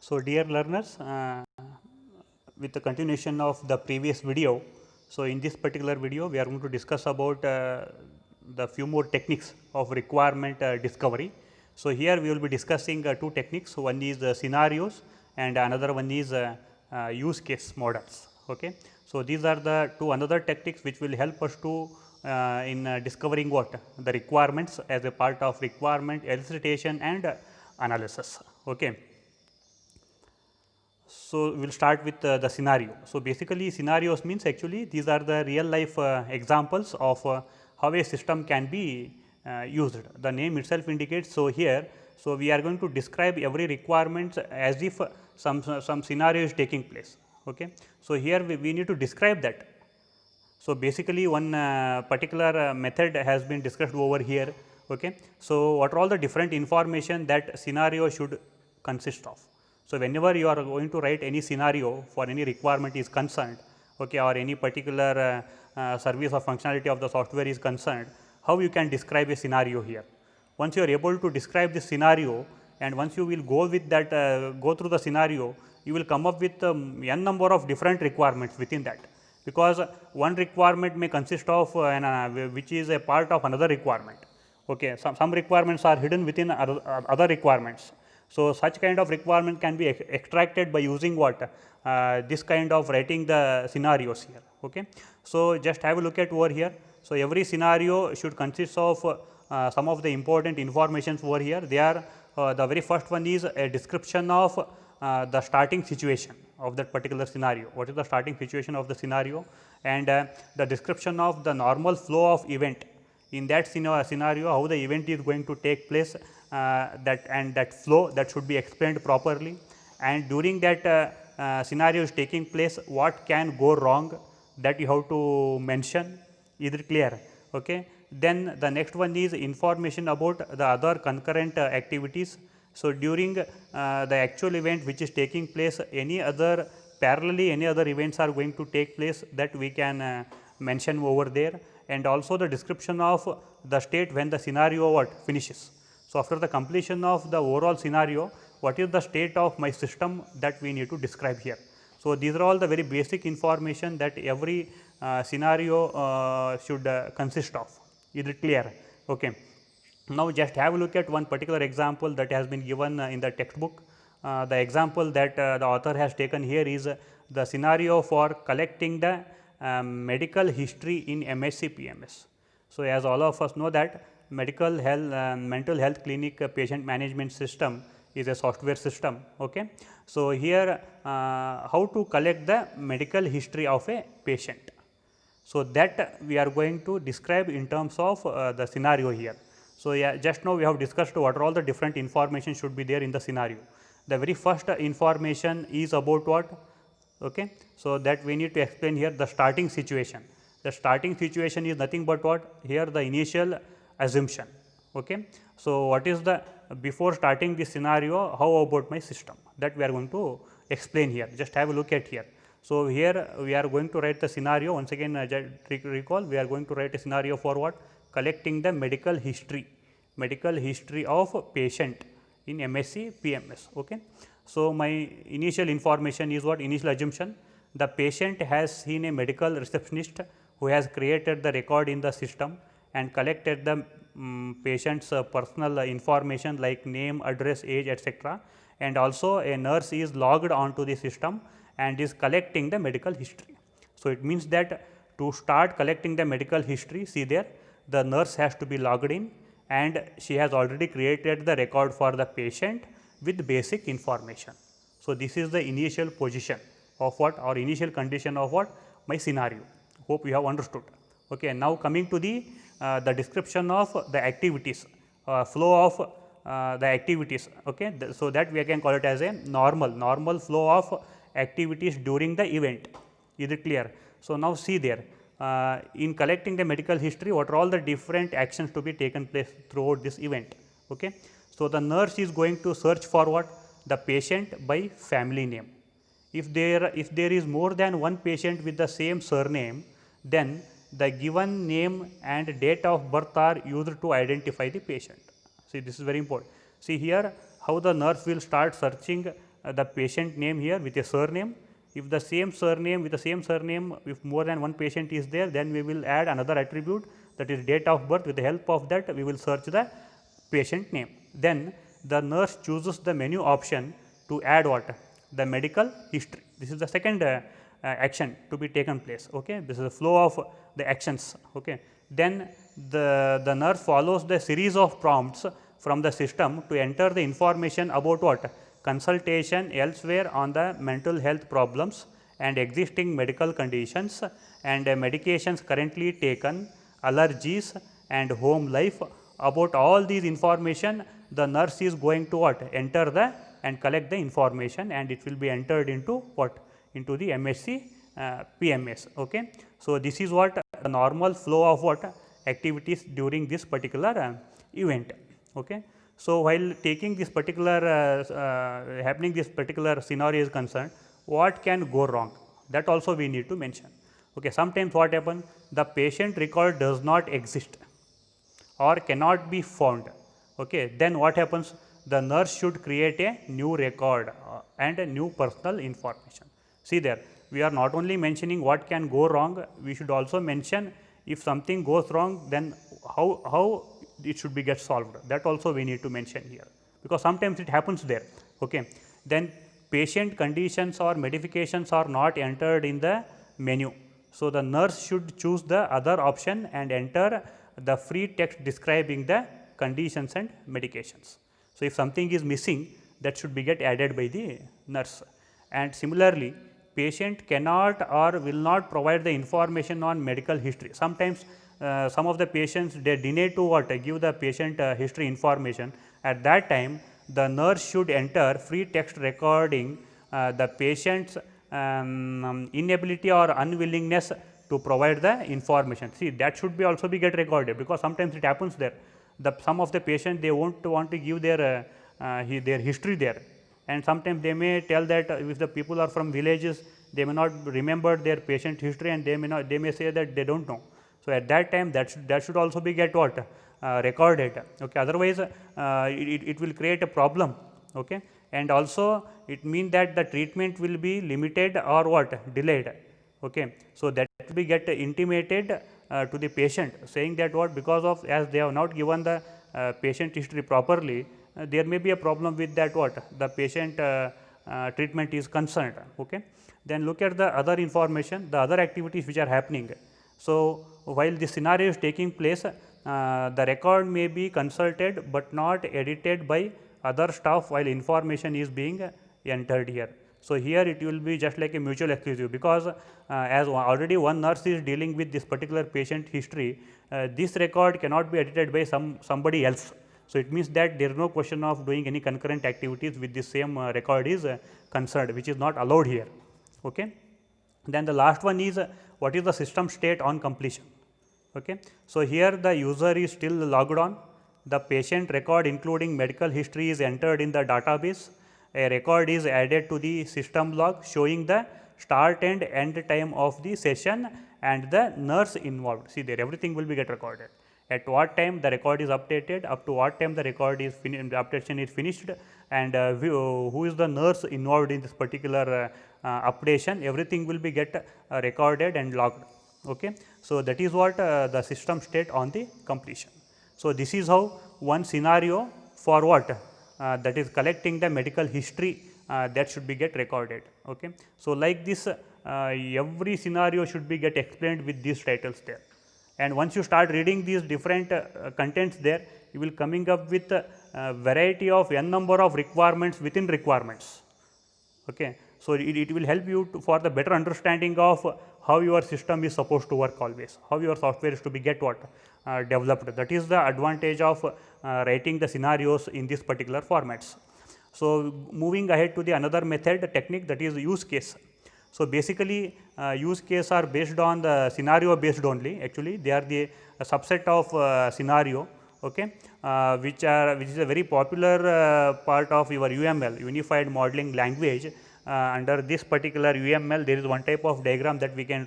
So, dear learners, with the continuation of the previous video. So, in this particular video we are going to discuss about the few more techniques of requirement discovery. So, here we will be discussing two techniques, one is scenarios and another one is use case models. Okay. So, these are the two another techniques which will help us to in discovering what the requirements as a part of requirement elicitation and analysis. Okay. So, we will start with the scenario. So, basically scenarios means actually these are the real life examples of how a system can be used. The name itself indicates. So, here, so we are going to describe every requirement as if some scenario is taking place. Okay. So, here we need to describe that. So, basically one particular method has been discussed over here. Okay. So, what are all the different information that scenario should consist of. So, whenever you are going to write any scenario for any requirement is concerned, okay, or any particular service or functionality of the software is concerned, how you can describe a scenario here. Once you are able to describe the scenario and once you will go with that go through the scenario, you will come up with n number of different requirements within that, because one requirement may consist of which is a part of another requirement. Okay. Some requirements are hidden within other requirements. So, such kind of requirement can be extracted by using what this kind of writing the scenarios here. Okay. So, just have a look at over here. So, every scenario should consist of some of the important informations over here. They are the very first one is a description of the starting situation of that particular scenario. What is the starting situation of the scenario, and the description of the normal flow of event in that scenario, how the event is going to take place, that flow that should be explained properly, and during that scenario is taking place, what can go wrong, that you have to mention. Is it clear? Okay. Then the next one is information about the other concurrent activities. So, during the actual event which is taking place, any other parallelly any other events are going to take place, that we can mention over there, and also the description of the state when the scenario what finishes. So, after the completion of the overall scenario, what is the state of my system, that we need to describe here. So, these are all the very basic information that every scenario should consist of. Is it clear? Okay. Now, just have a look at one particular example that has been given in the textbook. The example that the author has taken here is the scenario for collecting the medical history in MSc PMS. So, as all of us know that medical health mental health clinic patient management system is a software system. Okay. So, here how to collect the medical history of a patient. So, that we are going to describe in terms of the scenario here. So, yeah, just now we have discussed what are all the different information should be there in the scenario. The very first information is about what? Okay. So, that we need to explain here the starting situation. The starting situation is nothing but what? Here the initial assumption. Okay. So, what is the before starting this scenario, how about my system, that we are going to explain here. Just have a look at here. So, here we are going to write the scenario once again recall we are going to write a scenario for what? Collecting the medical history of patient in MSc PMS. Okay. So, my initial information is what? Initial assumption, the patient has seen a medical receptionist who has created the record in the system and collected the patient's personal information like name, address, age, etc., and also a nurse is logged onto the system and is collecting the medical history. So, it means that to start collecting the medical history, see there the nurse has to be logged in and she has already created the record for the patient with basic information. So, this is the initial position of what, or initial condition of what? My scenario. Hope you have understood. Okay. Now, coming to the description of the activities, flow of the activities. Okay. So, that we can call it as a normal flow of activities during the event. Is it clear? So, now see there in collecting the medical history, what are all the different actions to be taken place throughout this event. Okay. So, the nurse is going to search for what? The patient by family name. If there is more than one patient with the same surname, then the given name and date of birth are used to identify the patient. See, this is very important. See here how the nurse will start searching the patient name here with a surname. If the same surname with the same surname, if more than one patient is there, then we will add another attribute, that is date of birth. With the help of that, we will search the patient name. Then the nurse chooses the menu option to add what? The medical history. This is the second action to be taken place. Okay. This is the flow of the actions. Okay. Then the nurse follows the series of prompts from the system to enter the information about what? Consultation elsewhere on the mental health problems and existing medical conditions and medications currently taken, allergies and home life. About all these information, the nurse is going to what? Enter the and collect the information, and it will be entered into what? Into the MSc PMS. Okay. So, this is what the normal flow of what? Activities during this particular event. Okay. So, while taking this particular happening this particular scenario is concerned, what can go wrong? That also we need to mention. Okay. Sometimes what happen? The patient record does not exist or cannot be found. Okay. Then what happens? The nurse should create a new record and a new personal information. See there, we are not only mentioning what can go wrong, we should also mention if something goes wrong, then how it should be get solved. That also we need to mention here, because sometimes it happens there. Okay. Then patient conditions or modifications are not entered in the menu. So, the nurse should choose the other option and enter the free text describing the conditions and medications. So, if something is missing, that should be get added by the nurse. And similarly, patient cannot or will not provide the information on medical history. Sometimes some of the patients, they deny to what? Give the patient history information. At that time, the nurse should enter free text recording the patient's inability or unwillingness to provide the information. See, that should be also be get recorded, because sometimes it happens there. Some of the patient, they won't want to give their history there, and sometimes they may tell that if the people are from villages, they may not remember their patient history, and they may say that they don't know. So, at that time, that should also be get what? Recorded. Okay. Otherwise, it will create a problem. Okay. And also it means that the treatment will be limited or what? Delayed. Okay. So, that will be get intimated to the patient, saying that what? Because of, as they have not given the patient history properly, there may be a problem with that what? The patient treatment is concerned. Okay. Then look at the other information, the other activities which are happening. So, while this scenario is taking place, the record may be consulted, but not edited by other staff while information is being entered here. So, here it will be just like a mutual exclusive, because as already one nurse is dealing with this particular patient history, this record cannot be edited by somebody else. So, it means that there is no question of doing any concurrent activities with the same record is concerned, which is not allowed here. Okay. Then the last one is what is the system state on completion. Okay. So, here the user is still logged on, the patient record including medical history is entered in the database, a record is added to the system log showing the start and end time of the session and the nurse involved. See there, everything will be get recorded. At what time the record is updated, up to what time the record is the updation is finished, and who is the nurse involved in this particular updation, everything will be get recorded and logged. Okay. So, that is what the system state on the completion. So, this is how one scenario for what? That is collecting the medical history that should be get recorded. Okay. So, like this every scenario should be get explained with these titles there, and once you start reading these different contents there, you will coming up with a variety of n number of requirements within requirements. Okay. So, it will help you for the better understanding of how your system is supposed to work always, how your software is to be get what developed. That is the advantage of writing the scenarios in this particular formats. So, moving ahead to the another method technique, that is use case. So, basically use case are based on the scenario based only, actually they are the subset of scenario, okay, which is a very popular part of your UML, Unified Modeling Language. Under this particular UML, there is one type of diagram that we can